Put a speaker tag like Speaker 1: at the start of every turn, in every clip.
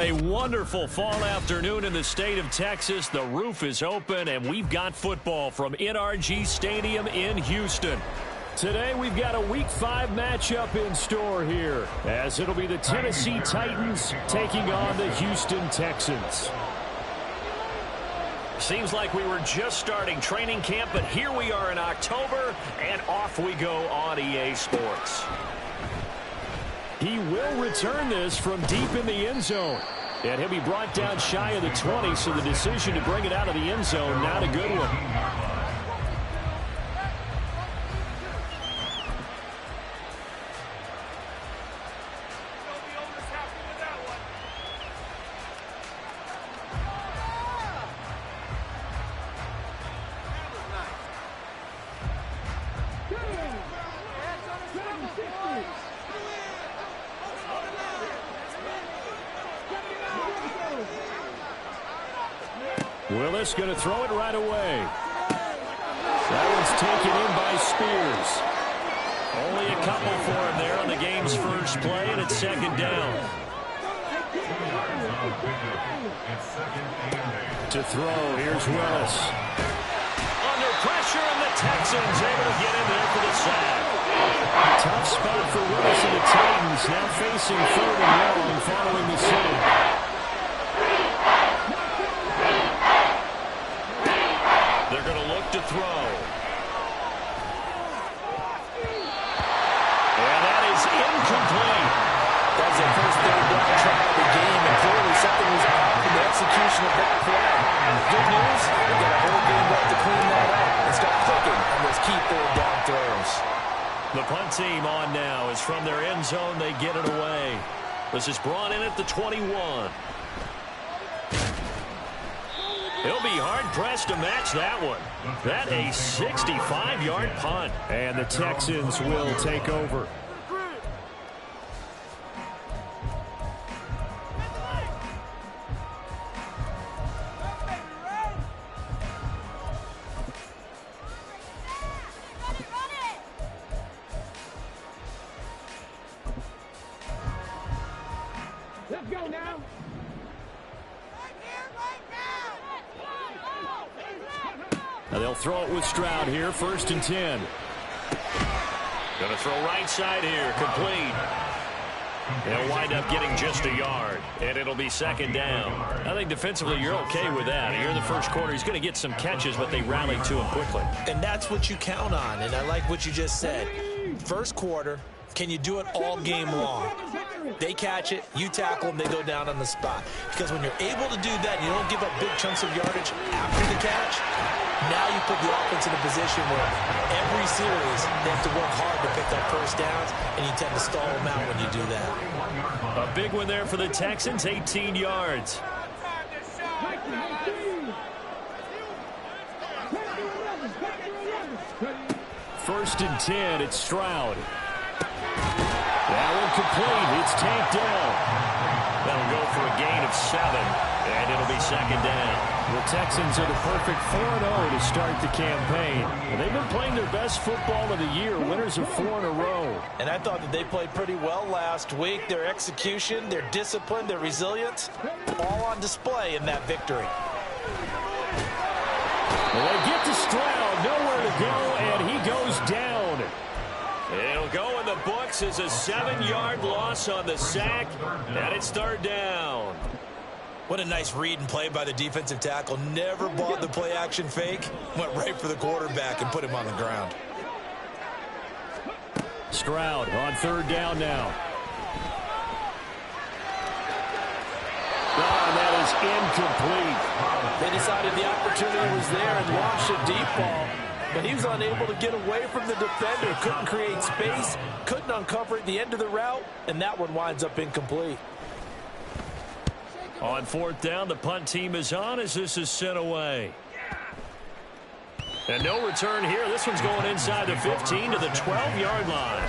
Speaker 1: A wonderful fall afternoon in the state of Texas. The roof is open, and we've got football from NRG Stadium in Houston. Today, we've got a Week 5 matchup in store here, as it'll be the Tennessee Titans taking on the Houston Texans. Seems like we were just starting training camp, but here we are in October, and off we go on EA Sports. He will return this from deep in the end zone. And he'll be brought down shy of the 20, so the decision to bring it out of the end zone, not a good one. Willis going to throw it right away. That one's taken in by Spears. Only a couple for him there on the game's first play, and it's second down. To throw, here's Willis. Under pressure, and the Texans able to get in there for the sack. Tough spot for Willis and the Titans, now facing 3rd and long following the save. They're going to look to throw. And that is incomplete.
Speaker 2: That was their first third down try of the game, and clearly something was off in the execution of that play. Good news, they've got a whole game left to clean that up and start clicking on those key third down throws.
Speaker 1: The punt team on now is from their end zone. They get it away. This is brought in at the 21. He'll be hard-pressed to match that one. That a 65-yard punt. And the Texans will take over.
Speaker 3: Let's go now.
Speaker 1: Now they'll throw it with Stroud here, 1st and 10. Going to throw right side here, complete. They'll wind up getting just a yard, and it'll be second down. I think defensively you're okay with that. Here in the first quarter, he's going to get some catches, but they rallied to him quickly.
Speaker 2: And that's what you count on, and I like what you just said. First quarter, can you do it all game long? They catch it, you tackle them, they go down on the spot. Because when you're able to do that, you don't give up big chunks of yardage after the catch. Now you put the offense in a position where every series they have to work hard to pick up first downs, and you tend to stall them out when you do that.
Speaker 1: A big one there for the Texans, 18 yards. First and 10, it's Stroud. That one complete. It's tanked down. That'll go for a gain of 7, and it'll be second down. The Texans are the perfect 4-0 to start the campaign. They've been playing their best football of the year, winners of 4 in a row.
Speaker 2: And I thought that they played pretty well last week. Their execution, their discipline, their resilience, all on display in that victory.
Speaker 1: Well, they get to Stroud, nowhere to go, and he goes down. It'll go in the books as a 7-yard loss on the sack, and it's 3rd down.
Speaker 2: What a nice read and play by the defensive tackle. Never bought the play action fake. Went right for the quarterback and put him on the ground.
Speaker 1: Stroud on 3rd down now. Oh, and that is incomplete.
Speaker 2: They decided the opportunity was there and launched a deep ball. But he was unable to get away from the defender. Couldn't create space. Couldn't uncover at the end of the route. And that one winds up incomplete.
Speaker 1: On 4th down, the punt team is on as this is sent away. And no return here. This one's going inside the 15 to the 12-yard line.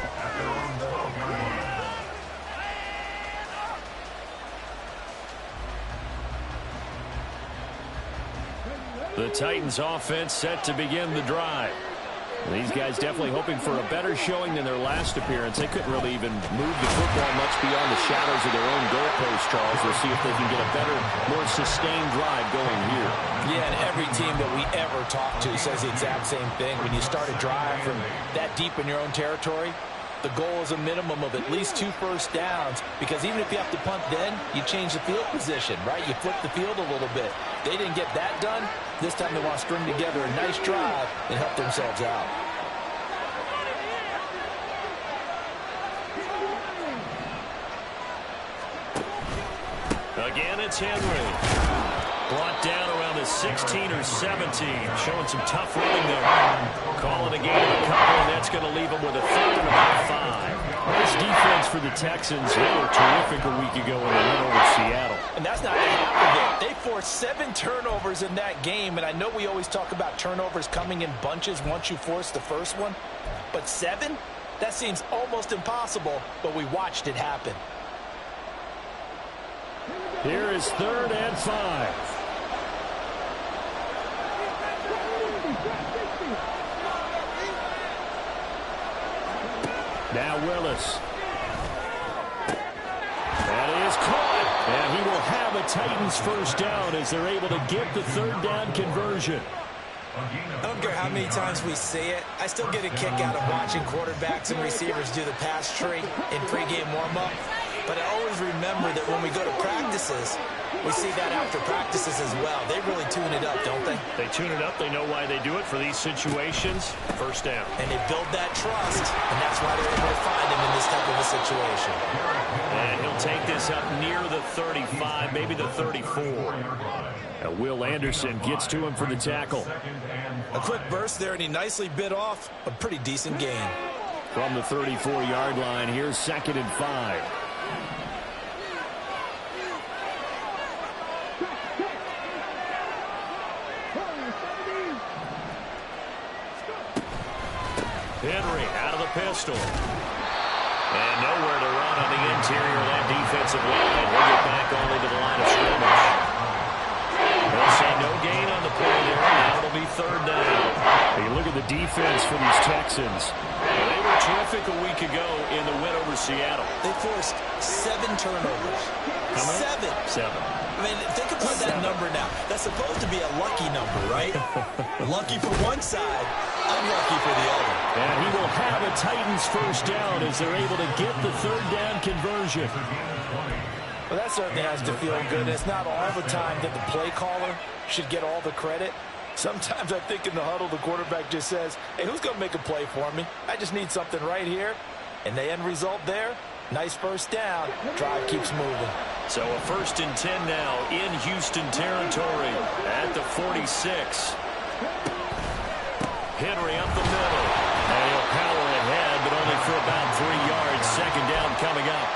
Speaker 1: The Titans offense set to begin the drive. These guys definitely hoping for a better showing than their last appearance. They couldn't really even move the football much beyond the shadows of their own goalpost, Charles. We'll see if they can get a better, more sustained drive going here.
Speaker 2: Yeah, and every team that we ever talk to says the exact same thing. When you start a drive from that deep in your own territory, the goal is a minimum of at least 2 first downs, because even if you have to punt then, you change the field position, right? You flip the field a little bit. They didn't get that done. This time they want to string together a nice drive and help themselves out.
Speaker 1: Again, it's Henry. Brought down around the 16 or 17. Showing some tough running there. Calling a game of a couple, and that's going to leave them with a 3rd and about 5. This defense for the Texans, they were terrific a week ago when they went over Seattle.
Speaker 2: And that's not half of it. They forced 7 turnovers in that game, and I know we always talk about turnovers coming in bunches once you force the first one, but 7? That seems almost impossible, but we watched it happen.
Speaker 1: Here is 3rd and 5. Now Willis. That is caught. And he will have a Titans first down as they're able to get the 3rd down conversion.
Speaker 2: I don't care how many times we see it. I still get a kick out of watching quarterbacks and receivers do the pass tree in pregame warm-up. But I always remember that when we go to practices, we see that after practices as well. They really tune it up, don't they?
Speaker 1: They tune it up. They know why they do it for these situations. First down.
Speaker 2: And they build that trust, and that's why they're able to find him in this type of a situation.
Speaker 1: And he'll take this up near the 35, maybe the 34. Will Anderson gets to him for the tackle.
Speaker 2: A quick burst there, and he nicely bit off a pretty decent gain.
Speaker 1: From the 34-yard line, here's 2nd and 5. Henry out of the pistol. And nowhere to run on the interior of that defensive line. He'll get back only to the line of scrimmage. They'll say no gain on the play there. Now it'll be 3rd down. You look at the defense for these Texans. They were terrific a week ago in the win over Seattle.
Speaker 2: They forced 7 turnovers.
Speaker 1: How many?
Speaker 2: 7. I mean, think about that number now. That's supposed to be a lucky number, right? Lucky for one side, unlucky for the other.
Speaker 1: And he will have a Titans first down as they're able to get the 3rd down conversion.
Speaker 2: Well, that certainly has to feel good. It's not all the time that the play caller should get all the credit. Sometimes I think in the huddle, the quarterback just says, hey, who's going to make a play for me? I just need something right here. And the end result there, nice first down. Drive keeps moving.
Speaker 1: So a 1st and 10 now in Houston territory at the 46. Henry up the middle. And he'll power ahead, but only for about 3 yards. 2nd down coming up.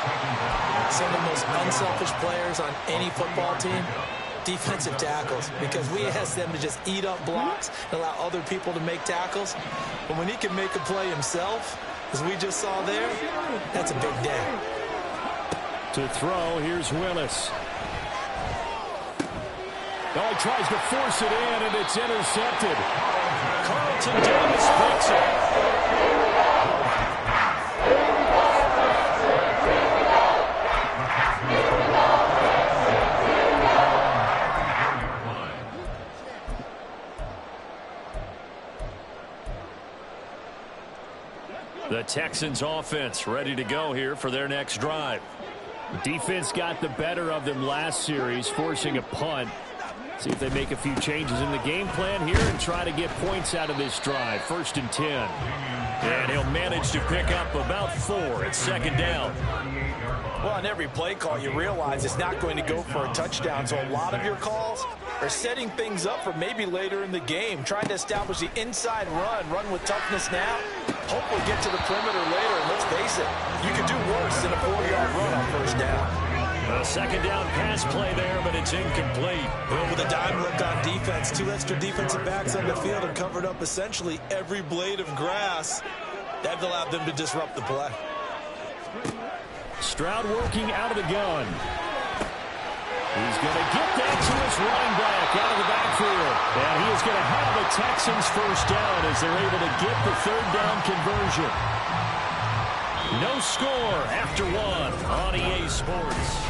Speaker 2: Some of the most unselfish players on any football team, defensive tackles, because we ask them to just eat up blocks and allow other people to make tackles. But when he can make a play himself, as we just saw there, that's a big day.
Speaker 1: To throw, here's Willis. Oh, he tries to force it in, and it's intercepted. Carlton Davis picks it. The Texans offense ready to go here for their next drive. Defense got the better of them last series, forcing a punt. See if they make a few changes in the game plan here and try to get points out of this drive. 1st and 10. And he'll manage to pick up about 4 at 2nd down.
Speaker 2: Well, on every play call, you realize it's not going to go for a touchdown. So a lot of your calls are setting things up for maybe later in the game, trying to establish the inside run with toughness now. Hope we'll get to the perimeter later, and let's face it, you could do worse than a 4-yard run on 1st down.
Speaker 1: A 2nd down pass play there, but it's incomplete.
Speaker 2: Well, with a dime look on defense, 2 extra defensive backs on the field and covered up essentially every blade of grass. That allowed them to disrupt the play.
Speaker 1: Stroud working out of the gun. He's going to get that to his running back out of the backfield. And he is going to have a Texans first down as they're able to get the third down conversion. No score after one on EA Sports.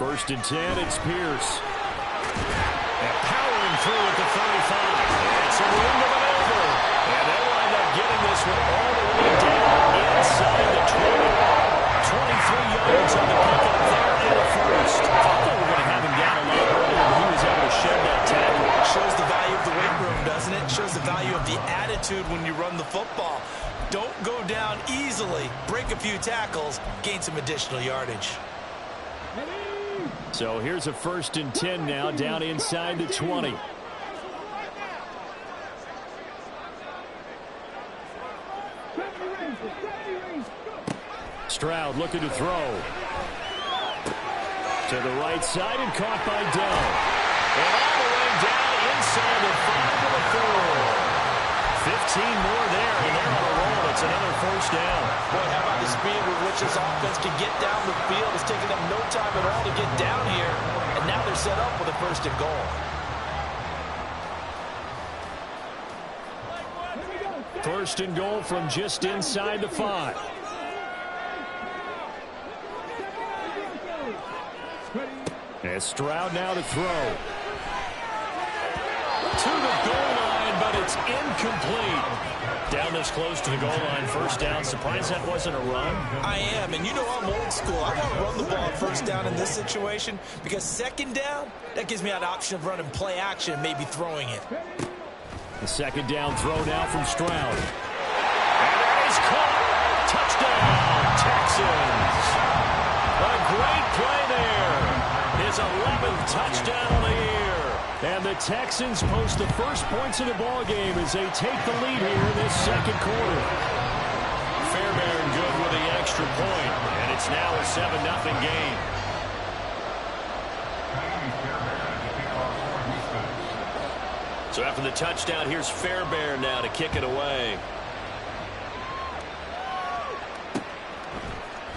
Speaker 1: First and 10, it's Pierce. And powering through at the 35. And some room to maneuver. And they'll wind up getting this one all the way down inside the 20. 23 yards on the pickup there in the first. I thought they were going to have him down a lot earlier, but he was able to shed that tackle.
Speaker 2: Shows the value of the weight room, doesn't it? Shows the value of the attitude when you run the football. Don't go down easily. Break a few tackles. Gain some additional yardage.
Speaker 1: So here's a first and 10 now, down inside the 20. Stroud looking to throw. To the right side and caught by Dell. And all the way down inside the 5 to the 4. 15 more there, and they're on a roll. It's another first down.
Speaker 2: Boy, how about the speed with which this offense can get down the field? It's taken them no time at all to get down here, and now they're set up with a first and goal.
Speaker 1: First and goal from just inside the 5. And Stroud now to throw. To the goal line, but it's incomplete. Down this close to the goal line, first down. Surprised that wasn't a run?
Speaker 2: I am, and you know I'm old school. I want to run the ball on first down in this situation because second down, that gives me an option of running play action, maybe throwing it.
Speaker 1: The second down throw now from Stroud. And that is caught. Touchdown, Texans. A great play there. His 11th touchdown of the year. And the Texans post the first points of the ball game as they take the lead here in this second quarter. Fairbairn good with the extra point, and it's now a 7-0 game. So after the touchdown, here's Fairbairn now to kick it away.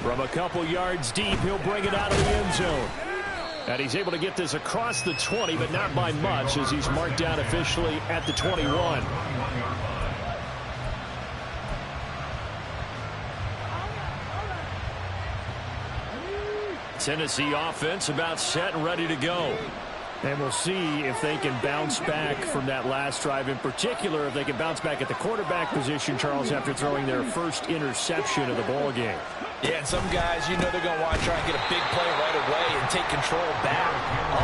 Speaker 1: From a couple yards deep, he'll bring it out of the end zone. And he's able to get this across the 20, but not by much, as he's marked down officially at the 21. Tennessee offense about set and ready to go. And we'll see if they can bounce back from that last drive, in particular, if they can bounce back at the quarterback position, Charles, after throwing their first interception of the ball game.
Speaker 2: Yeah, and some guys, you know they're going to want to try and get a big play right away and take control back.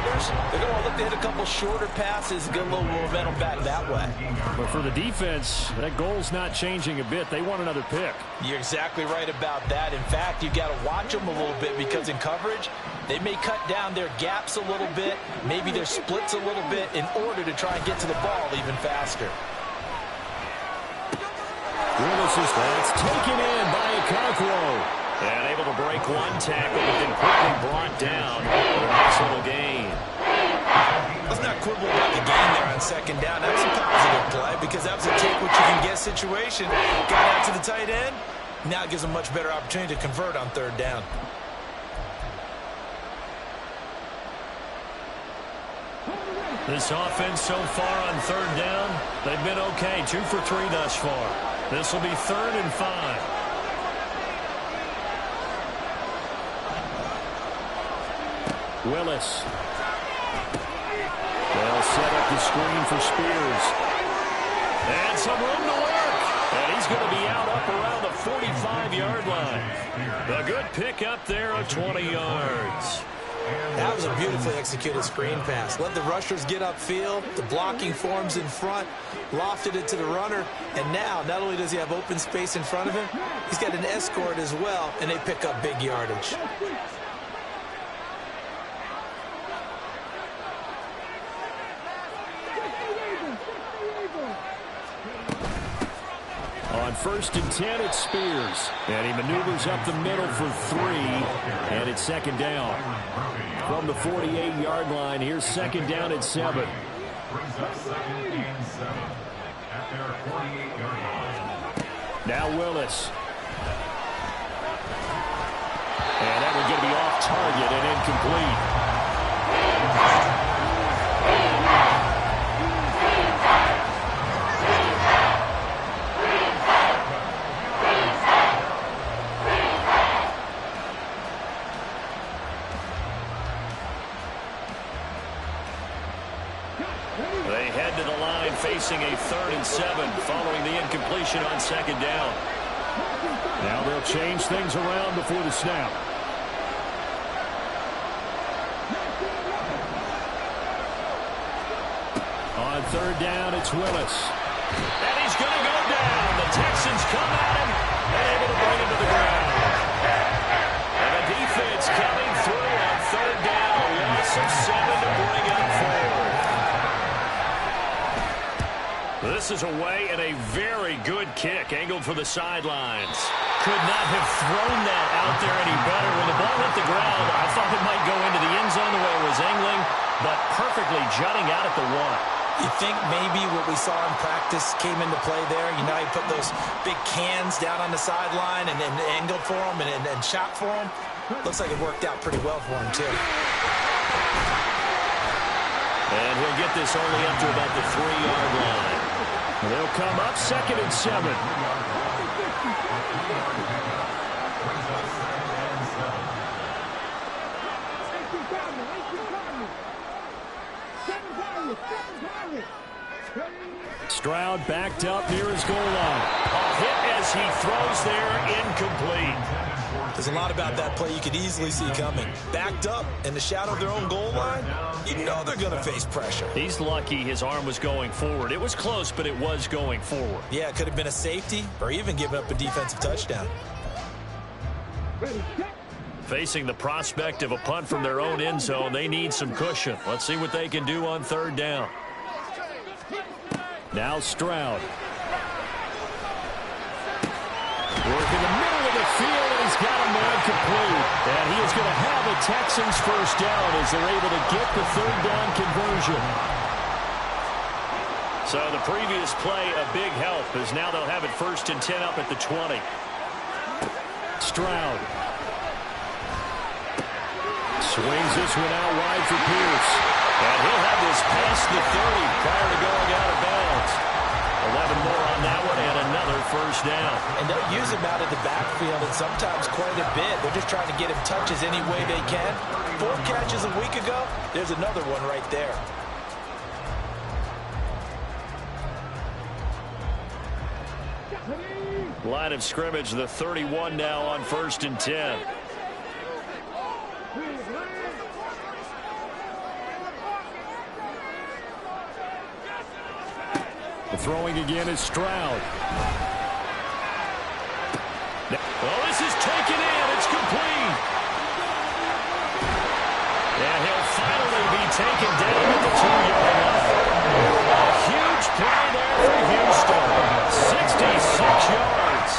Speaker 2: Others, they're going to look to hit a couple shorter passes and get a little momentum back that way.
Speaker 1: But for the defense, that goal's not changing a bit. They want another pick.
Speaker 2: You're exactly right about that. In fact, you've got to watch them a little bit because in coverage, they may cut down their gaps a little bit, maybe their splits a little bit in order to try and get to the ball even faster.
Speaker 1: That's taken in by Okonkwo. And able to break one tackle, but then quickly brought down for a nice little gain.
Speaker 2: Let's not quibble about the gain there on second down. That was a positive play because that was a take what you can get situation. Got out to the tight end. Now it gives them a much better opportunity to convert on third down.
Speaker 1: This offense so far on third down, they've been okay. 2 for 3 thus far. This will be 3rd and 5. Willis. They'll set up the screen for Spears. And some room to work. And he's going to be out up around the 45-yard line. A good pick up there of 20 yards.
Speaker 2: That was a beautifully executed screen pass. Let the rushers get upfield. The blocking forms in front. Lofted it to the runner. And now, not only does he have open space in front of him, he's got an escort as well, and they pick up big yardage.
Speaker 1: On 1st and 10, it's Spears. And he maneuvers up the middle for 3. And it's 2nd down. From the 48-yard line, here's 2nd down at 7. Now Willis. And that one's going to be off target and incomplete. They head to the line facing a 3rd and 7 following the incompletion on 2nd down. Now they'll change things around before the snap. On 3rd down, it's Willis. And he's going to go down. The Texans come at him and able to bring him to the ground. And the defense coming through on 3rd down. A loss of 7 to bring up forward. This is away and a very good kick angled for the sidelines. Could not have thrown that out there any better. When the ball hit the ground, I thought it might go into the end zone the way it was angling, but perfectly jutting out at the 1.
Speaker 2: You think maybe what we saw in practice came into play there? You know, he put those big cans down on the sideline and then angled for him and shot for him. Looks like it worked out pretty well for him, too.
Speaker 1: And he'll get this only up to about the 3-yard line. They'll come up 2nd and 7. Stroud backed up near his goal line. A hit as he throws there, incomplete.
Speaker 2: There's a lot about that play you could easily see coming. Backed up in the shadow of their own goal line, you know they're going to face pressure.
Speaker 1: He's lucky his arm was going forward. It was close, but it was going forward.
Speaker 2: Yeah, it could have been a safety or even given up a defensive touchdown.
Speaker 1: Facing the prospect of a punt from their own end zone, they need some cushion. Let's see what they can do on 3rd down. Now Stroud. Working the middle of the field, and he's got a man complete. And he is going to have a Texans 1st down as they're able to get the 3rd down conversion. So the previous play, a big help, as now they'll have it 1st and 10 up at the 20. Stroud. Swings this one out wide for Pierce. And he'll have this past the 30 prior to going out of bounds. 11 more on that one and another 1st down.
Speaker 2: And they'll use him out of the backfield and sometimes quite a bit. They're just trying to get him touches any way they can. 4 catches a week ago, there's another one right there.
Speaker 1: Line of scrimmage, the 31 now on 1st and 10. The throwing again is Stroud. Well, this is taken in. It's complete. And he'll finally be taken down at the 2-yard line. A huge play there for Houston. 66 yards.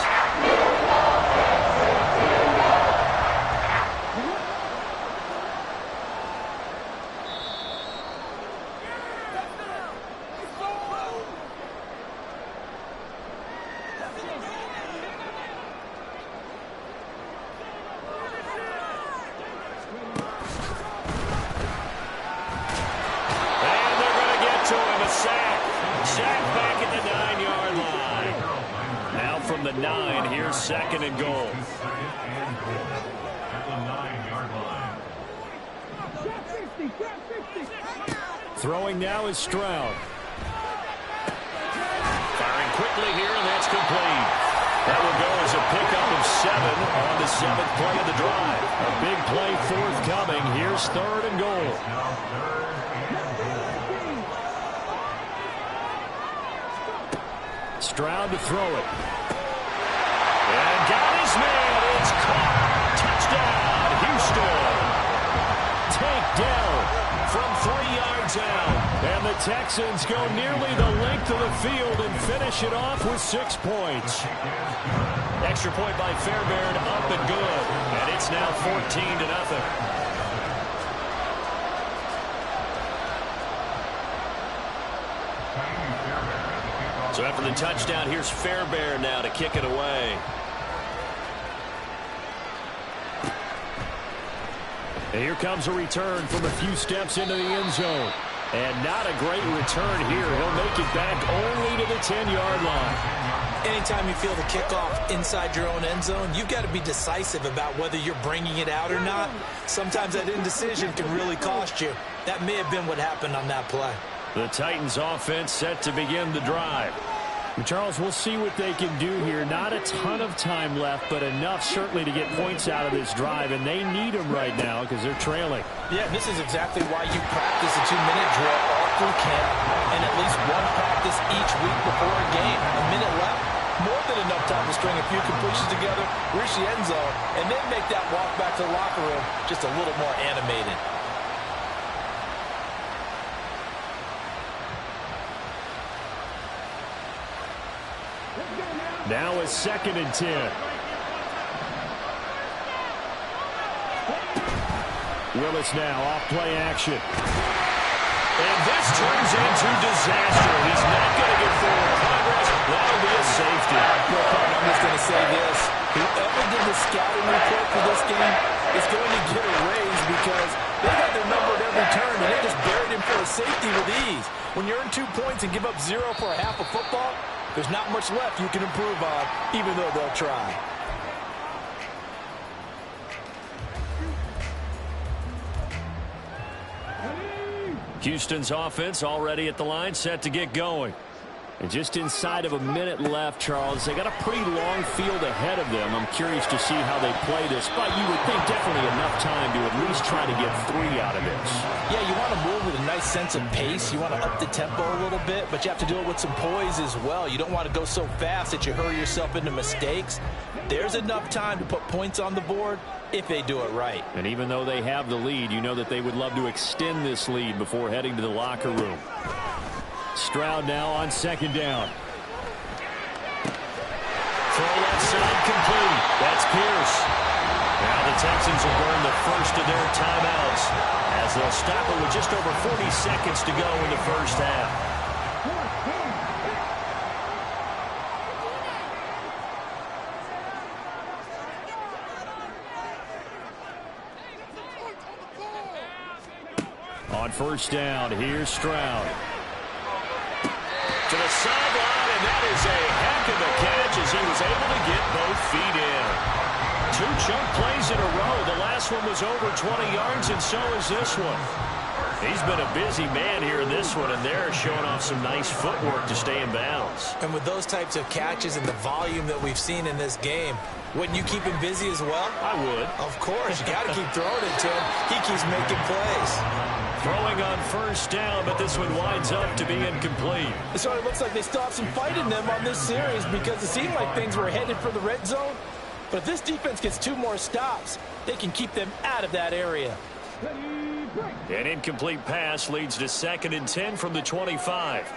Speaker 1: Sack back at the 9-yard line. Now from the 9, here's 2nd and goal. Throwing now is Stroud. Firing quickly here, and that's complete. That will go as a pickup of 7 on the 7th play of the drive. A big play forthcoming. Here's 3rd and goal. Stroud to throw it. And got his man. It's caught. Touchdown, Houston. Takedown from 3 yards Titans out. And the Texans go nearly the length of the field and finish it off with 6 points. Extra point by Fairbairn, up and good. And it's now 14-0. So after the touchdown, here's Fairbairn now to kick it away. And here comes a return from a few steps into the end zone. And not a great return here. He'll make it back only to the 10-yard line.
Speaker 2: Anytime you feel the kickoff inside your own end zone, you've got to be decisive about whether you're bringing it out or not. Sometimes that indecision can really cost you. That may have been what happened on that play.
Speaker 1: The Titans offense set to begin the drive. Charles, we'll see what they can do here. Not a ton of time left, but enough certainly to get points out of this drive, and they need them right now because they're trailing.
Speaker 2: Yeah, this is exactly why you practice a 2-minute drill all through camp and at least one practice each week before a game. A minute left, more than enough time to string a few completions together, reach the end zone, and then make that walk back to the locker room just a little more animated.
Speaker 1: Now a 2nd and 10. Willis now off play action. And this turns into disaster. He's not going to get forward progress. That'll be a safety.
Speaker 2: I'm just going to say this. Whoever did the scouting report for this game is going to get a raise because they got their number at every turn, and they just buried him for a safety with ease. When you earn 2 points and give up 0 for a half of football, there's not much left you can improve on, even though they'll try.
Speaker 1: Houston's offense already at the line, set to get going. And just inside of a minute left, Charles, they got a pretty long field ahead of them. I'm curious to see how they play this, but you would think definitely enough time to at least try to get 3 out of this.
Speaker 2: Yeah, you want to move with a nice sense of pace. You want to up the tempo a little bit, but you have to do it with some poise as well. You don't want to go so fast that you hurry yourself into mistakes. There's enough time to put points on the board if they do it right.
Speaker 1: And even though they have the lead, you know that they would love to extend this lead before heading to the locker room. Stroud now on 2nd down. Throw left side complete. That's Pierce. Now the Texans will burn the first of their timeouts as they'll stop it with just over 40 seconds to go in the first half. On 1st down, here's Stroud. To the sideline, and that is a heck of a catch as he was able to get both feet in. 2 chunk plays in a row. The last one was over 20 yards, and so is this one. He's been a busy man here in this one, and they're showing off some nice footwork to stay in bounds.
Speaker 2: And with those types of catches and the volume that we've seen in this game, wouldn't you keep him busy as well?
Speaker 1: I would.
Speaker 2: Of course. You got to keep throwing it to him. He keeps making plays.
Speaker 1: Throwing on 1st down, but this one winds up to be incomplete.
Speaker 2: It sort of looks like they still have some fight in them on this series because it seemed like things were headed for the red zone. But if this defense gets 2 more stops, they can keep them out of that area.
Speaker 1: An incomplete pass leads to 2nd and 10 from the 25.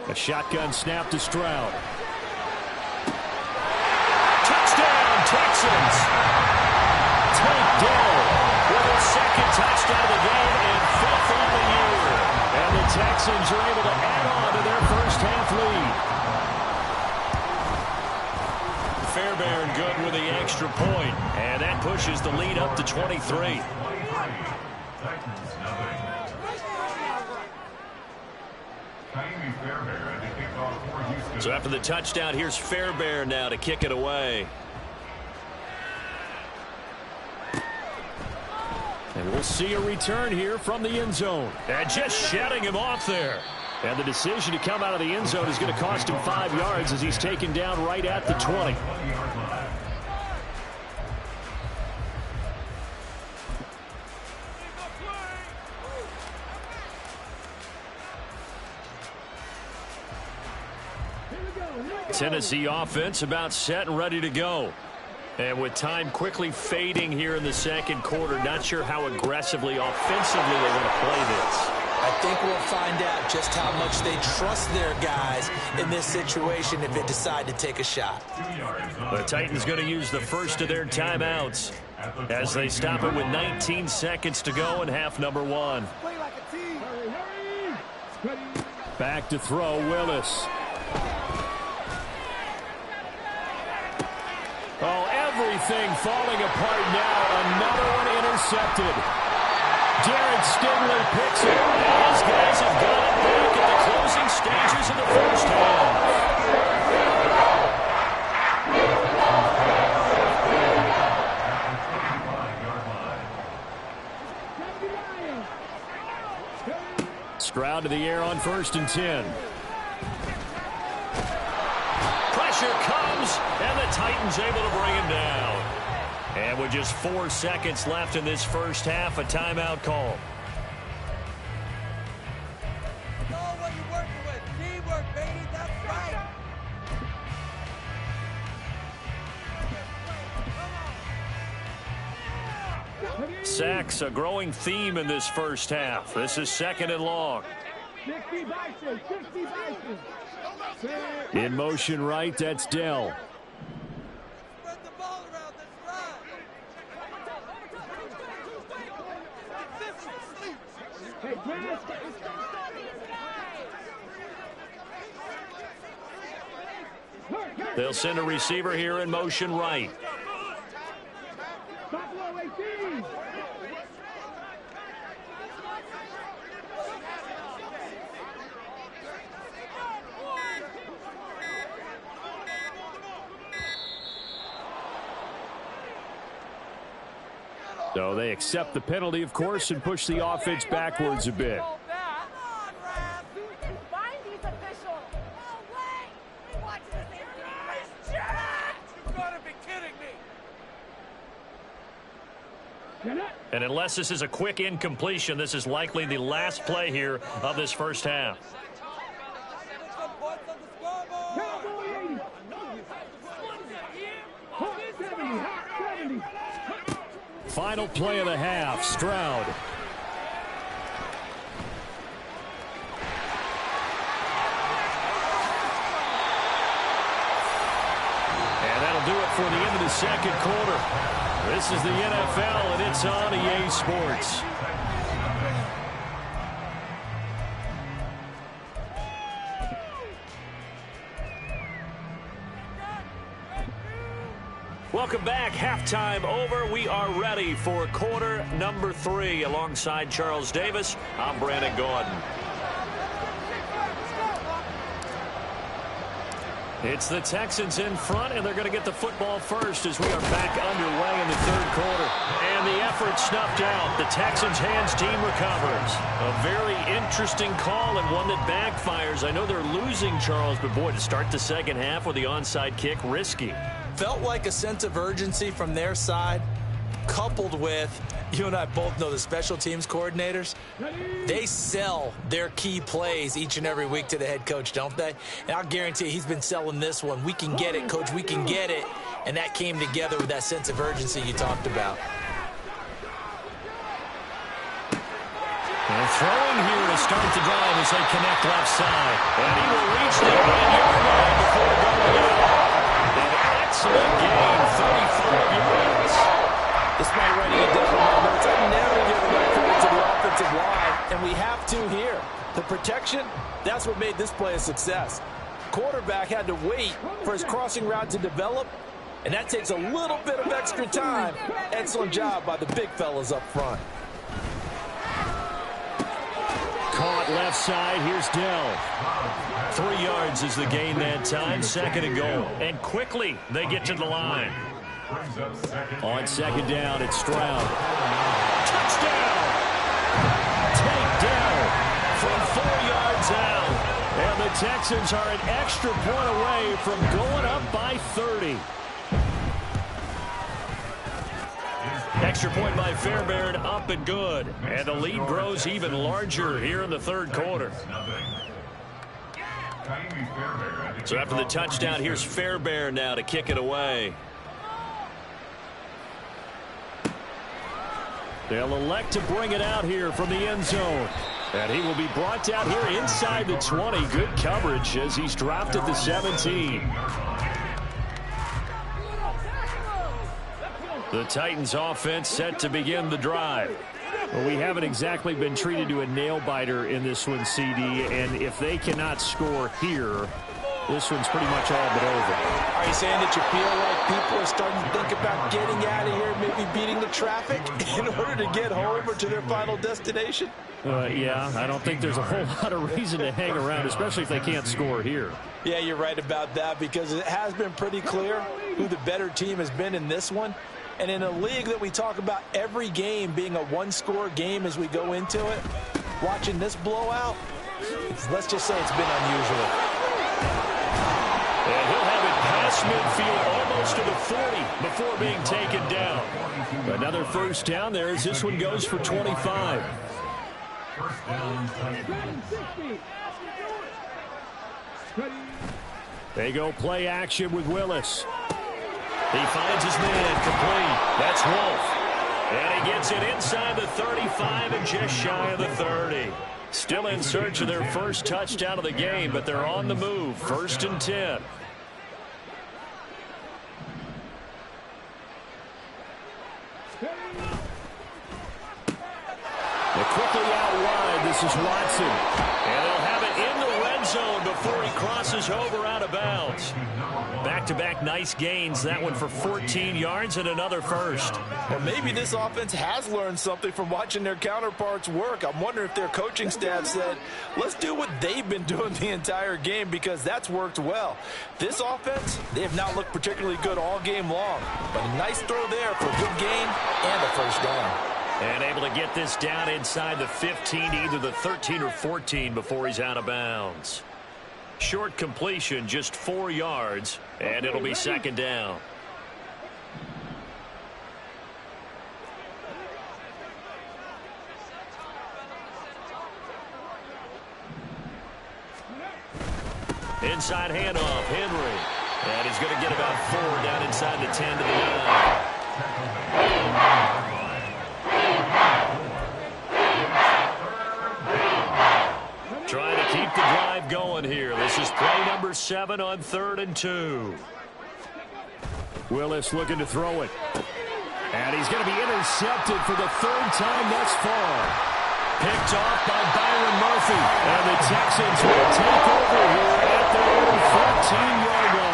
Speaker 1: A shotgun snap to Stroud. Touchdown, Texans! Takedown with a 2nd touchdown of the game and 5th on the year. And the Texans are able to add on to their first half lead. Fairbairn good with the extra point, and that pushes the lead up to 23. So after the touchdown, here's Fairbairn now to kick it away. And we'll see a return here from the end zone. And just shutting him off there. And the decision to come out of the end zone is going to cost him 5 yards as he's taken down right at the 20. Tennessee offense about set and ready to go. And with time quickly fading here in the second quarter, not sure how aggressively, offensively they want to play this.
Speaker 2: I think we'll find out just how much they trust their guys in this situation if they decide to take a shot.
Speaker 1: The Titans going to use the first of their timeouts as they stop it with 19 seconds to go in half number one. Back to throw, Willis. Oh, everything falling apart now. Another one intercepted. Jared Stingley picks it. These guys have got it back at the closing stages of the first half. Stroud to the air on 1st and 10. Pressure comes, and the Titans able to bring him down. And with just 4 seconds left in this first half, a timeout call.
Speaker 4: Know what you're working with. Teamwork, baby. That's right.
Speaker 1: Sacks, a growing theme in this first half. This is 2nd and long.
Speaker 3: 60 Bison, 60 Bison.
Speaker 1: In motion right, that's Dell.
Speaker 4: Spread the ball around. That's right.
Speaker 3: Hey, Chris.
Speaker 1: They'll send a receiver here in motion right.
Speaker 3: Buffalo 18.
Speaker 1: So they accept the penalty, of course, and push the offense backwards a bit.
Speaker 5: Find these officials. Oh, wait. We watch this in
Speaker 4: You gotta be kidding me.
Speaker 1: And unless this is a quick incompletion, this is likely the last play here of this first half.
Speaker 4: Some points on the scoreboard.
Speaker 3: Cowboy 80. 70.
Speaker 1: Final play of the half, Stroud. And that'll do it for the end of the second quarter. This is the NFL, and it's on EA Sports. Welcome back. Halftime over. We are ready for quarter number 3. Alongside Charles Davis, I'm Brandon Gordon. It's the Texans in front, and they're going to get the football first as we are back underway in the third quarter. And the effort snuffed out. The Texans' hands team recovers. A very interesting call and one that backfires. I know they're losing, Charles, but boy, to start the second half with the onside kick, risky.
Speaker 2: Felt like a sense of urgency from their side, coupled with, you and I both know the special teams coordinators, they sell their key plays each and every week to the head coach, don't they? And I'll guarantee he's been selling this one. We can get it, coach, we can get it. And that came together with that sense of urgency you talked about.
Speaker 1: And throwing here to start the drive as they connect left side. And he will reach the 1-yard line before going out. Excellent game, 35 yards.
Speaker 2: Despite writing it down in my notes, I never give enough credit to the offensive line, and we have to here. The protection, that's what made this play a success. Quarterback had to wait for his crossing route to develop, and that takes a little bit of extra time. Excellent job by the big fellas up front.
Speaker 1: Caught left side. Here's Dell. 3 yards is the gain that time. 2nd and goal. And quickly they get to the line. On 2nd down, it's Stroud. Touchdown! Take Dell from 4 yards out. And the Texans are an extra point away from going up by 30. Extra point by Fairbairn, up and good. And the lead grows even larger here in the third quarter. So after the touchdown, here's Fairbairn now to kick it away. They'll elect to bring it out here from the end zone. And he will be brought down here inside the 20. Good coverage as he's dropped at the 17. The Titans offense set to begin the drive. Well, we haven't exactly been treated to a nail-biter in this one, CD, and if they cannot score here, this one's pretty much all but over.
Speaker 2: Are you saying that you feel like people are starting to think about getting out of here, maybe beating the traffic in order to get home or to their final destination?
Speaker 1: Yeah, I don't think there's a whole lot of reason to hang around, especially if they can't score here.
Speaker 2: Yeah, you're right about that because it has been pretty clear who the better team has been in this one. And in a league that we talk about every game being a one-score game as we go into it, watching this blowout, let's just say it's been unusual.
Speaker 1: And he'll have it past midfield almost to the 40 before being taken down. Another first down there as this one goes for 25. They go play action with Willis. He finds his man complete. That's Wolf. And he gets it inside the 35 and just shy of the 30. Still in search of their first touchdown of the game, but they're on the move. 1st and 10. They're quickly out wide. This is Watson. And they'll have it in the red zone before he crosses over out of bounds. Back-to-back nice gains. That one for 14 yards and another first.
Speaker 2: Or maybe this offense has learned something from watching their counterparts work. I'm wondering if their coaching staff said, let's do what they've been doing the entire game because that's worked well. This offense, they have not looked particularly good all game long. But a nice throw there for a good gain and a first down.
Speaker 1: And able to get this down inside the 15, either the 13 or 14 before he's out of bounds. Short completion, just 4 yards, and it'll be 2nd down. Inside handoff, Henry. And he's going to get about 4 down inside the 10 to the 9. Trying to keep the drive going here. This is play number 7 on 3rd and 2. Willis looking to throw it. And he's going to be intercepted for the 3rd time thus far. Picked off by Byron Murphy. And the Texans will take over here at their own 14-yard line.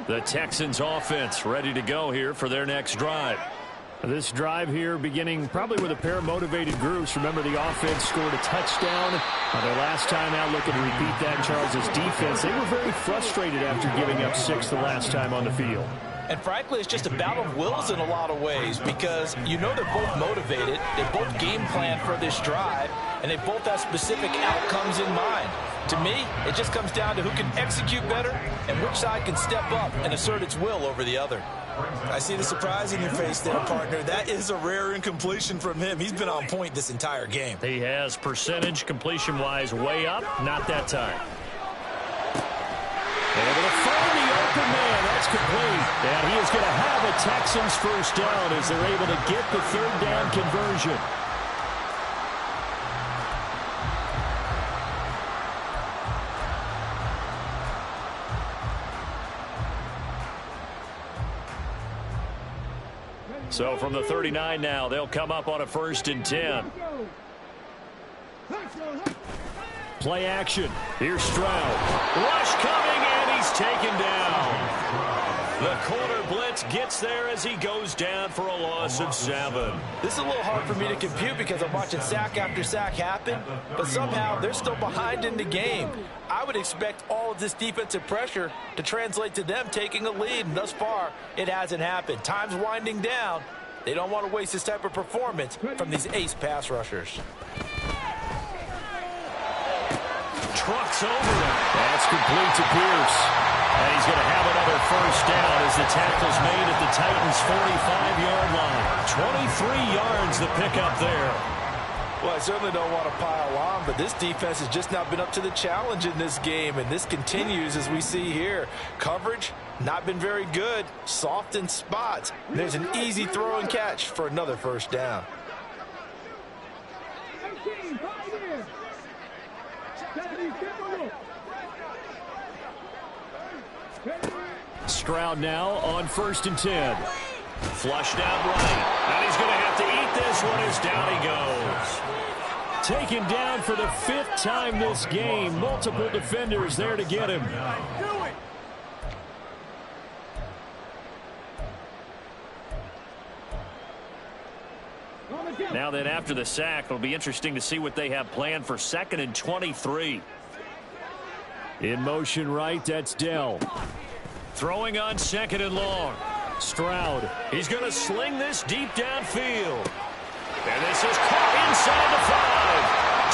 Speaker 1: The Texans offense ready to go here for their next drive. This drive here beginning probably with a pair of motivated groups. Remember, the offense scored a touchdown their last time out. Looking to repeat that in Charles's defense. They were very frustrated after giving up 6 the last time on the field.
Speaker 2: And frankly, it's just a battle of wills in a lot of ways because you know they're both motivated. They both game plan for this drive, and they both have specific outcomes in mind. To me, it just comes down to who can execute better and which side can step up and assert its will over the other. I see the surprise in your face there, partner. That is a rare incompletion from him. He's been on point this entire game.
Speaker 1: He has percentage completion-wise way up. Not that time. Able to find the open man. That's complete. And he is going to have a Texans first down as they're able to get the 3rd down conversion. So from the 39 now, they'll come up on a 1st and 10. Play action. Here's Stroud. Rush coming, and he's taken down. The corner blitz gets there as he goes down for a loss of 7.
Speaker 2: This is a little hard for me to compute because I'm watching sack after sack happen, but somehow they're still behind in the game. I would expect all of this defensive pressure to translate to them taking a lead, and thus far, it hasn't happened. Time's winding down. They don't want to waste this type of performance from these ace pass rushers.
Speaker 1: Trucks over him. That's complete to Pierce. And he's going to have another first down as the tackle's made at the Titans' 45-yard line. 23 yards the pickup there.
Speaker 2: Well, I certainly don't want to pile on, but this defense has just not been up to the challenge in this game, and this continues as we see here. Coverage, not been very good, soft in spots. There's an easy throw and catch for another first down.
Speaker 3: 18, 5 in. 70,
Speaker 1: Stroud now on 1st and 10. Flushed out right. And he's going to have to eat this one as down he goes. Taken down for the 5th time this game. Multiple defenders there to get him. Now then, after the sack, it'll be interesting to see what they have planned for 2nd and 23. In motion right, that's Dell. Throwing on 2nd and long. Stroud. He's going to sling this deep downfield. And this is caught inside the 5.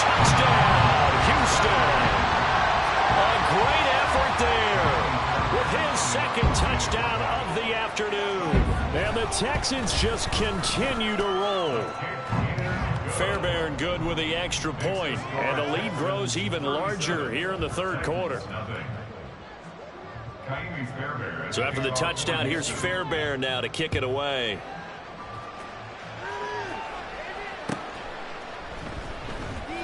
Speaker 1: Touchdown, Houston. A great effort there with his 2nd touchdown of the afternoon. And the Texans just continue to roll. Fairbairn good with the extra point. And the lead grows even larger here in the 3rd quarter. So after the touchdown, here's Fairbairn now to kick it away.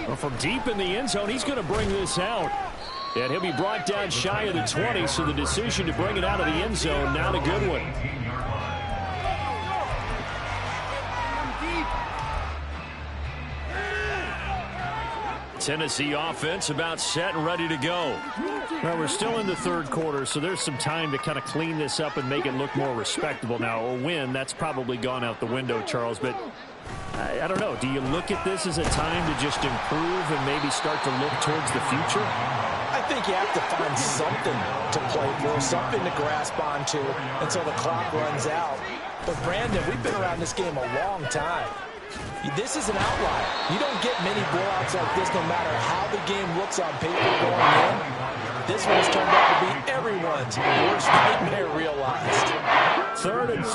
Speaker 1: Well, from deep in the end zone, he's going to bring this out. And he'll be brought down shy of the 20, so the decision to bring it out of the end zone, not a good one. Tennessee offense about set and ready to go. Well, we're still in the 3rd quarter, so there's some time to kind of clean this up and make it look more respectable. Now, a win, that's probably gone out the window, Charles, but I don't know. Do you look at this as a time to just improve and maybe start to look towards the future?
Speaker 2: I think you have to find something to play for, something to grasp onto until the clock runs out. But, Brandon, we've been around this game a long time. This is an outlier. You don't get many blowouts like this no matter how the game looks on paper going in. This one has turned out to be everyone's worst nightmare realized.
Speaker 1: 3rd and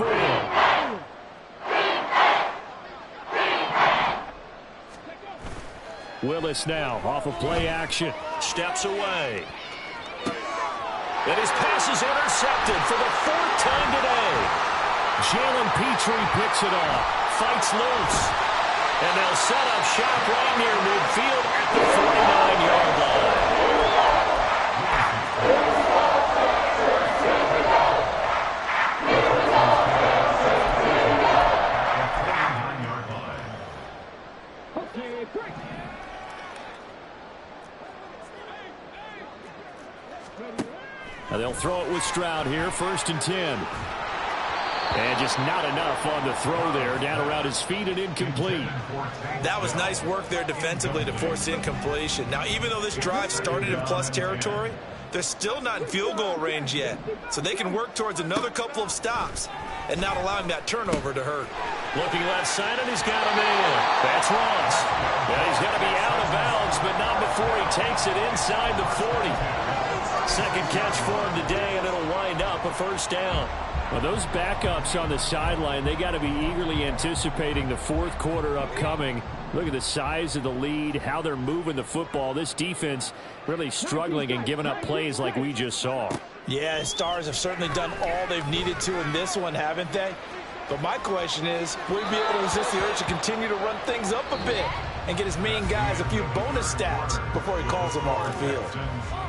Speaker 1: 4. Willis now off of play action. Steps away. And his pass is intercepted for the 4th time today. Jalen Petrie picks it up. Fights loose. And they'll set up shop right near midfield at the 49-yard line. Now they'll throw it with Stroud here, 1st and 10. And just not enough on the throw there. Down around his feet and incomplete.
Speaker 2: That was nice work there defensively to force incompletion. Now, even though this drive started in plus territory, they're still not in field goal range yet. So they can work towards another couple of stops and not allowing that turnover to hurt.
Speaker 1: Looking left side, and he's got him in. That's Ross. Yeah, he's got to be out of bounds, but not before he takes it inside the 40. 2nd catch for him today, and it'll wind up a 1st down. Well, those backups on the sideline, they got to be eagerly anticipating the 4th quarter upcoming. Look at the size of the lead, how they're moving the football. This defense really struggling and giving up plays like we just saw.
Speaker 2: Yeah, Stars have certainly done all they've needed to in this one, haven't they? But my question is, will he be able to resist the urge to continue to run things up a bit and get his main guys a few bonus stats before he calls them off the field?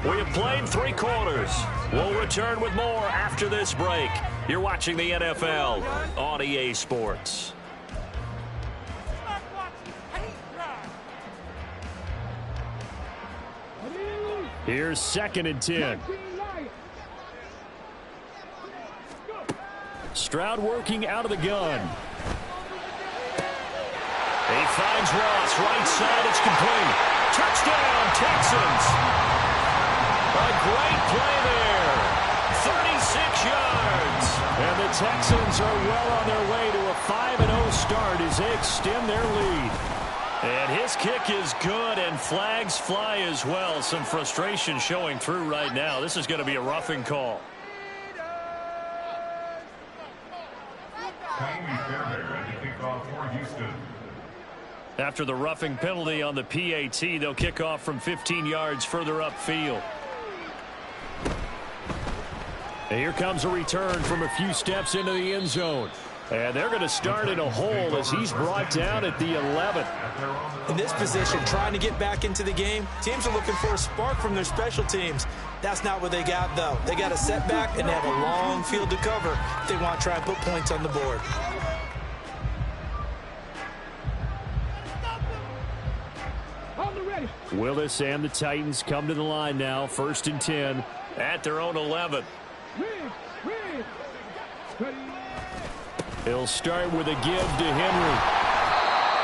Speaker 1: We have played 3 quarters. We'll return with more after this break. You're watching the NFL on EA Sports. Here's 2nd and 10. Stroud working out of the gun. He finds Ross, right side, it's complete. Touchdown, Texans. A great play there. 36 yards. And the Texans are well on their way to a 5-0 start as they extend their lead. And his kick is good, and flags fly as well. Some frustration showing through right now. This is going to be a roughing call. After the roughing penalty on the PAT, they'll kick off from 15 yards further upfield. And here comes a return from a few steps into the end zone. And they're going to start in a hole as he's brought down at the 11.
Speaker 2: In this position, trying to get back into the game, teams are looking for a spark from their special teams. That's not what they got, though. They got a setback, and they have a long field to cover if they want to try and put points on the board.
Speaker 1: Willis and the Titans come to the line now, 1st and 10 at their own 11. He'll start with a give to Henry.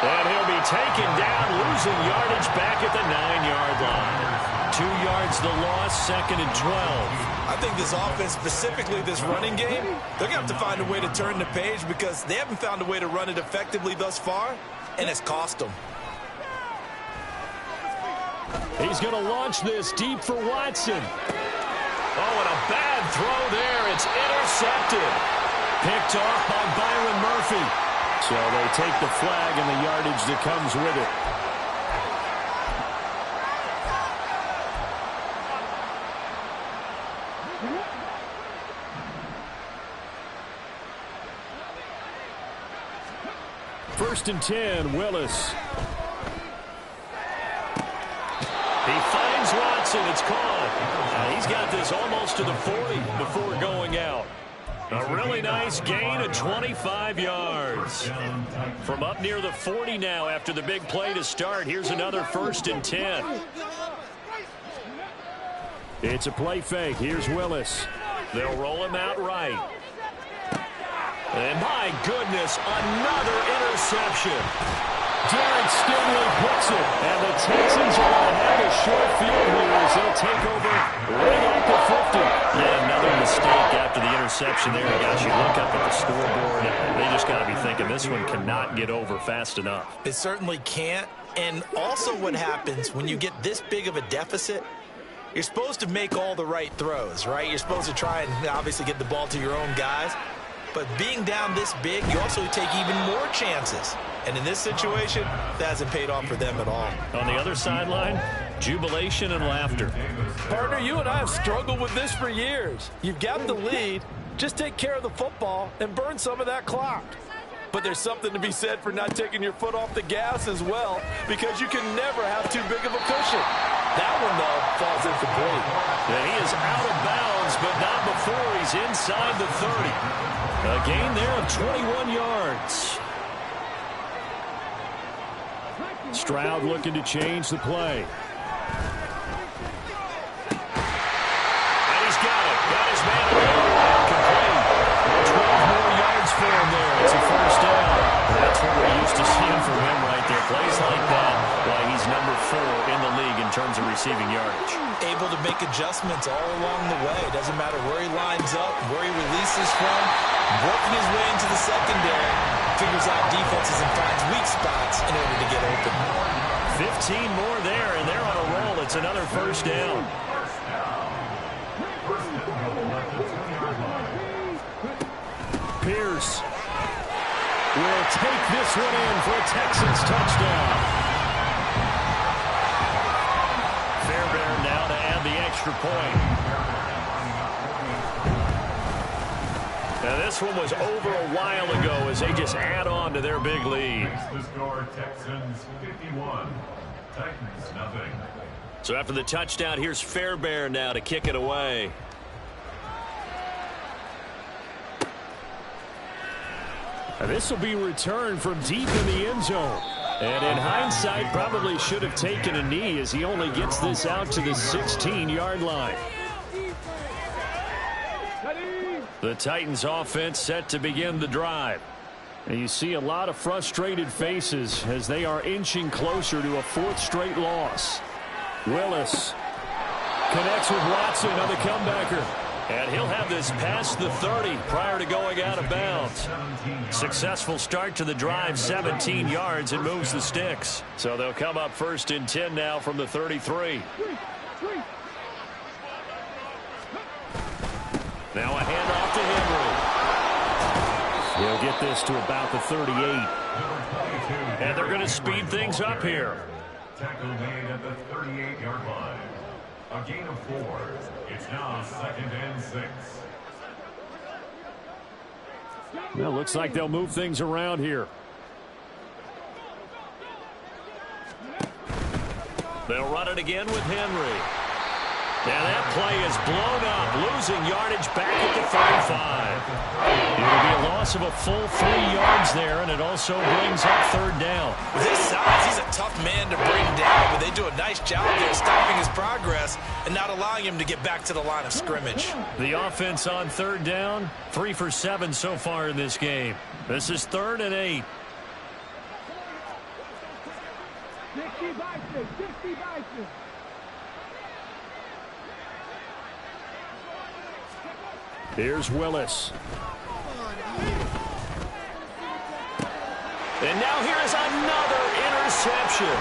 Speaker 1: And he'll be taken down, losing yardage back at the 9-yard line. 2 yards the loss, 2nd and 12.
Speaker 2: I think this offense, specifically this running game, they're going to have to find a way to turn the page because they haven't found a way to run it effectively thus far, and it's cost them.
Speaker 1: He's going to launch this deep for Watson. Oh, and a bad throw there. It's intercepted. Picked off by Byron Murphy. So they take the flag and the yardage that comes with it. First and 10, Willis. He finds Watson. It's caught. He's got this almost to the 40 before going out. A really nice gain of 25 yards. From up near the 40 now after the big play to start. Here's another 1st and 10. It's a play fake. Here's Willis. They'll roll him out right. And my goodness, another interception. Derek Stingley puts it, and the Texans are going to have a short field here as they'll take over right at the 50. Yeah, another mistake after the interception there. Guys, you look up at the scoreboard, they just got to be thinking this one cannot get over fast enough.
Speaker 2: It certainly can't. And also what happens when you get this big of a deficit, you're supposed to make all the right throws, right? You're supposed to try and obviously get the ball to your own guys. But being down this big, you also take even more chances. And in this situation, that hasn't paid off for them at all.
Speaker 1: On the other sideline, jubilation and laughter.
Speaker 6: Partner, you and I have struggled with this for years. You've got the lead. Just take care of the football and burn some of that clock. But there's something to be said for not taking your foot off the gas as well, because you can never have too big of a cushion. That one, though, falls incomplete.
Speaker 1: And he is out of bounds, but not before he's inside the 30. A gain there of 21 yards. Stroud looking to change the play. And he's got it. Got his man around. Complete. 12 more yards for him there. It's a 1st down. That's what we're used to seeing from him right there. Plays like that. Why, he's number 4 in the league in terms of receiving yardage.
Speaker 2: Able to make adjustments all along the way. Doesn't matter where he lines up, where he releases from. Working his way into the secondary. Figures out defenses and finds weak spots in order to get open.
Speaker 1: 15 more there, and they're on a roll. It's another 1st down. Pierce will take this one in for a Texans touchdown. Fairbairn now to add the extra point. Now this one was over a while ago as they just add on to their big lead.
Speaker 7: The score, Texans 51, Titans nothing.
Speaker 1: So after the touchdown, here's Fairbairn now to kick it away. This will be returned from deep in the end zone. And in hindsight, probably should have taken a knee as he only gets this out to the 16-yard line. The Titans offense set to begin the drive. And you see a lot of frustrated faces as they are inching closer to a 4th straight loss. Willis connects with Watson on the comebacker. And he'll have this past the 30 prior to going out of bounds. Successful start to the drive, 17 yards, and moves the sticks. So they'll come up 1st and 10 now from the 33. Now a handoff to Henry. He'll get this to about the 38. And they're going to speed things up here.
Speaker 7: Tackle made at the 38-yard line. A gain of 4. It's now 2nd and 6.
Speaker 1: Well, looks like they'll move things around here. They'll run it again with Henry. Now that play is blown up, losing yardage back at the 35. It'll be a loss of a full 3 yards there, and it also brings up 3rd down.
Speaker 2: With his size, he's a tough man to bring down, but they do a nice job there stopping his progress and not allowing him to get back to the line of scrimmage.
Speaker 1: The offense on 3rd down, 3 for 7 so far in this game. This is 3rd and 8.
Speaker 3: 60 by 6, 60 by 6.
Speaker 1: Here's Willis. And now here is another interception.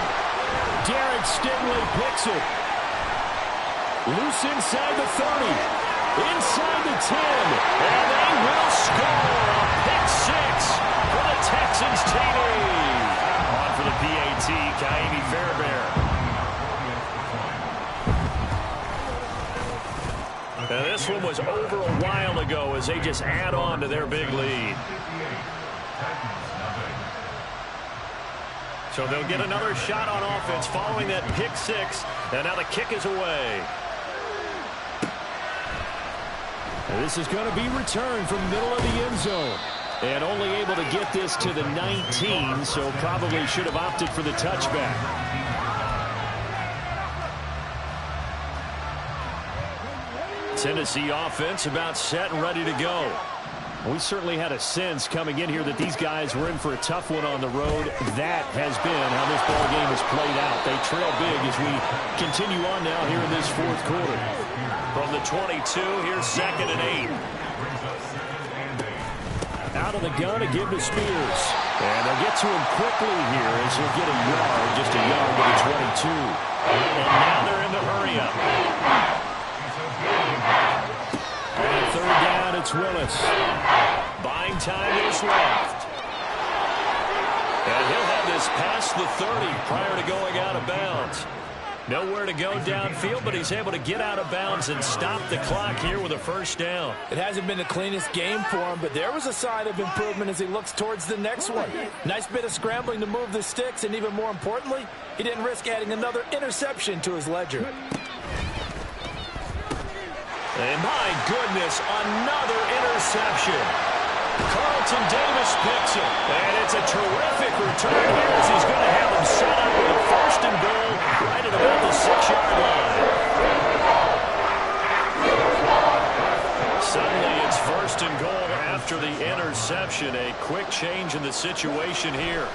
Speaker 1: Derek Stingley picks it. Loose inside the 30. Inside the 10. And they will score a pick 6 for the Texans TD. On for the PAT, Kaimi Fairbairn. Now this one was over a while ago as they just add on to their big lead. So they'll get another shot on offense following that pick 6. And now the kick is away. And this is going to be returned from the middle of the end zone. And only able to get this to the 19, so probably should have opted for the touchback. Tennessee offense about set and ready to go. We certainly had a sense coming in here that these guys were in for a tough one on the road. That has been how this ball game has played out. They trail big as we continue on now here in this 4th quarter. From the 22, here's 2nd and 8. Out of the gun to give to Spears. And they'll get to him quickly here as he'll get a yard, just a yard to the 22. And now they're in the hurry-up. And 3rd down, it's Willis. Buying time is left. And he'll have this past the 30 prior to going out of bounds. Nowhere to go downfield, but he's able to get out of bounds and stop the clock here with a 1st down.
Speaker 2: It hasn't been the cleanest game for him, but there was a sign of improvement as he looks towards the next one. Nice bit of scrambling to move the sticks, and even more importantly, he didn't risk adding another interception to his ledger.
Speaker 1: And my goodness, another interception. Carlton Davis picks it. And it's a terrific return here as he's going to have him set up with a 1st and goal right at about the 6-yard line. Suddenly it's 1st and goal after the interception. A quick change in the situation here.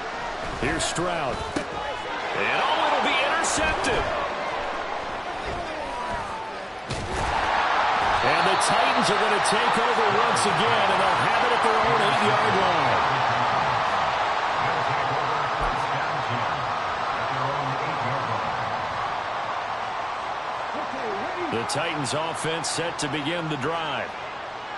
Speaker 1: Here's Stroud. And it'll be intercepted. And the Titans are going to take over once again, and they'll have it at their own 8-yard line. The Titans offense set to begin the drive.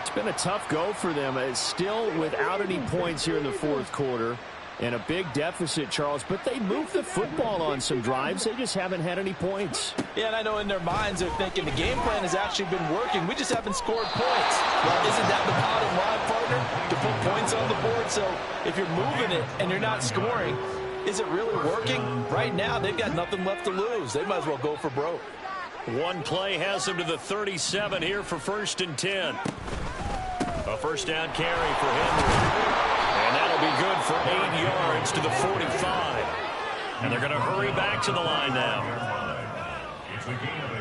Speaker 1: It's been a tough go for them. It's still without any points here in the 4th quarter. And a big deficit, Charles, but they moved the football on some drives. They just haven't had any points.
Speaker 2: Yeah, and I know in their minds they're thinking the game plan has actually been working. We just haven't scored points. Well, isn't that the bottom line, partner? To put points on the board. So if you're moving it and you're not scoring, is it really working? Right now, they've got nothing left to lose. They might as well go for broke.
Speaker 1: One play has them to the 37 here for 1st and 10. A 1st down carry for Henry. And that'll be good for 8 yards to the 45. And they're going to hurry back to the line now.
Speaker 7: It's a gain of 8.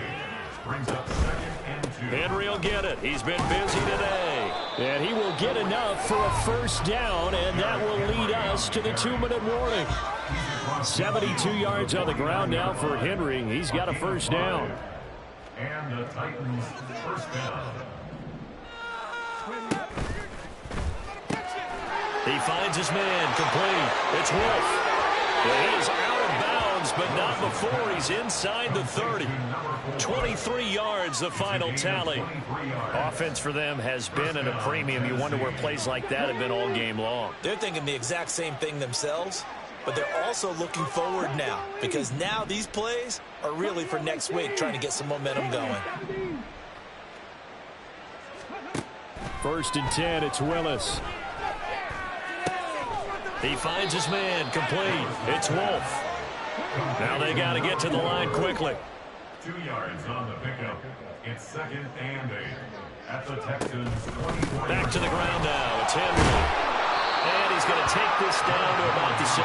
Speaker 7: Brings up 2nd and 2.
Speaker 1: Henry will get it. He's been busy today. And he will get enough for a 1st down, and that will lead us to the 2-minute warning. 72 yards on the ground now for Henry. He's got a 1st down.
Speaker 7: And the Titans' 1st down.
Speaker 1: He finds his man complete. It's Wolf. And he is out of bounds bounds, but not before he's inside the 30. 23 yards, the final tally.
Speaker 8: Offense for them has been at a premium. You wonder where plays like that have been all game long.
Speaker 2: They're thinking the exact same thing themselves, but they're also looking forward now, because now these plays are really for next week, trying to get some momentum going.
Speaker 1: 1st and 10, it's Willis. He finds his man, complete. It's Wolf. Now they got to get to the line quickly.
Speaker 7: 2 yards on the pickup. It's 2nd and 8 at the Texans 24.
Speaker 1: Back to the ground now. It's Henry. And he's going to take this down to about the 17.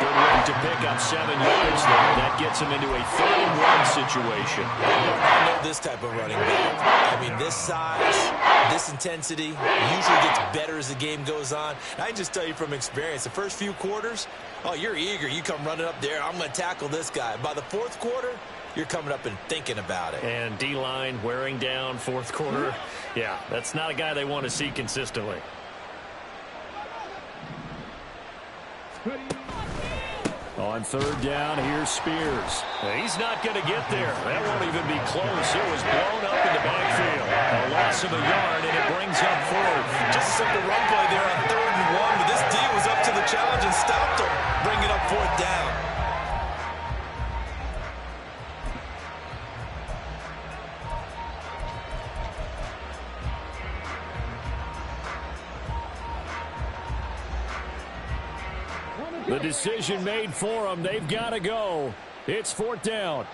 Speaker 1: Good way to pick up 7 yards there. That gets him into a 3-and-1 situation.
Speaker 2: I know this type of running back. I mean, this size, this intensity usually gets better as the game goes on. I can just tell you from experience, the first few quarters, oh, you're eager. You come running up there, I'm going to tackle this guy. By the 4th quarter, you're coming up and thinking about it.
Speaker 8: And D-line wearing down 4th quarter. Yeah, that's not a guy they want to see consistently.
Speaker 1: On 3rd down, here's Spears. He's not going to get there. That won't even be close. It was blown up in the backfield. A loss of a yard, and it brings up 4th.
Speaker 2: Just a simple run play there on 3rd and 1, but this D was up to the challenge and stopped him, bringing up 4th down.
Speaker 1: The decision made for them. They've got to go. It's 4th down.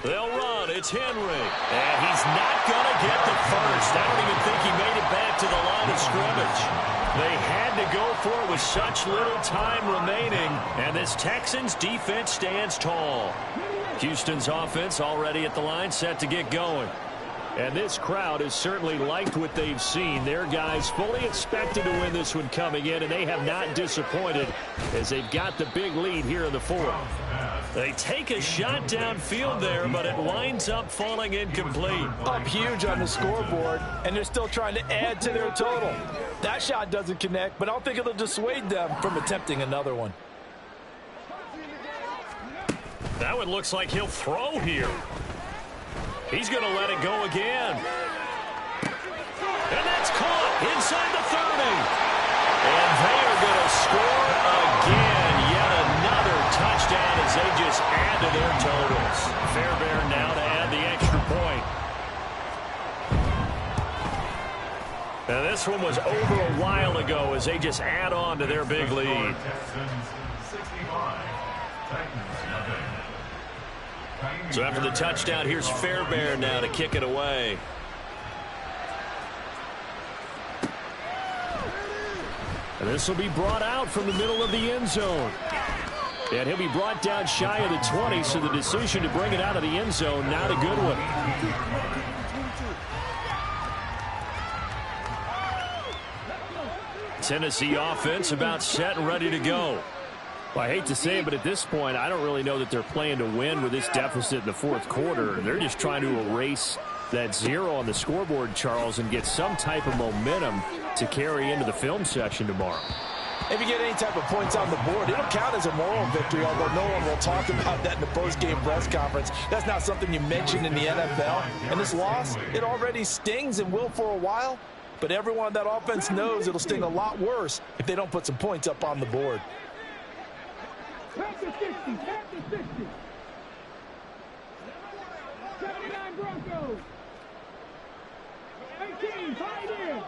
Speaker 1: They'll run. It's Henry. And he's not going to get the first. I don't even think he made it back to the line of scrimmage. They had to go for it with such little time remaining. And this Texans defense stands tall. Houston's offense already at the line, set to get going. And this crowd has certainly liked what they've seen. Their guys fully expected to win this one coming in, and they have not disappointed as they've got the big lead here in the 4th. They take a shot downfield there, but it winds up falling incomplete.
Speaker 6: Up huge on the scoreboard, and they're still trying to add to their total. That shot doesn't connect, but I don't think it'll dissuade them from attempting another one.
Speaker 1: That one looks like he'll throw here. He's going to let it go again. And that's caught inside the 30. And they are going to score again. Yet another touchdown as they just add to their totals. Fairbairn now to add the extra point. Now this one was over a while ago as they just add on to their big lead. So after the touchdown, here's Fairbairn now to kick it away. And this will be brought out from the middle of the end zone. And he'll be brought down shy of the 20, so the decision to bring it out of the end zone, not a good one. Tennessee offense about set and ready to go. Well, I hate to say it, but at this point, I don't really know that they're playing to win with this deficit in the 4th quarter. They're just trying to erase that 0 on the scoreboard, Charles, and get some type of momentum to carry into the film session tomorrow.
Speaker 6: If you get any type of points on the board, it'll count as a moral victory, although no one will talk about that in the post-game press conference. That's not something you mention in the NFL. And this loss, it already stings and will for a while, but everyone on that offense knows it'll sting a lot worse if they don't put some points up on the board.
Speaker 3: Back to 60, back to 60. 79 Broncos. 18, tied in.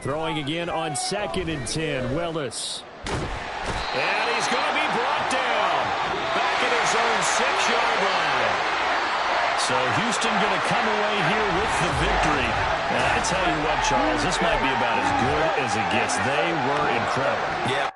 Speaker 1: Throwing again on 2nd and 10, Willis. And he's going to be brought down. Back at his own 6-yard line. So Houston going to come away here with the victory. And I tell you what, Charles, this might be about as good as it gets. They were incredible.
Speaker 2: Yeah.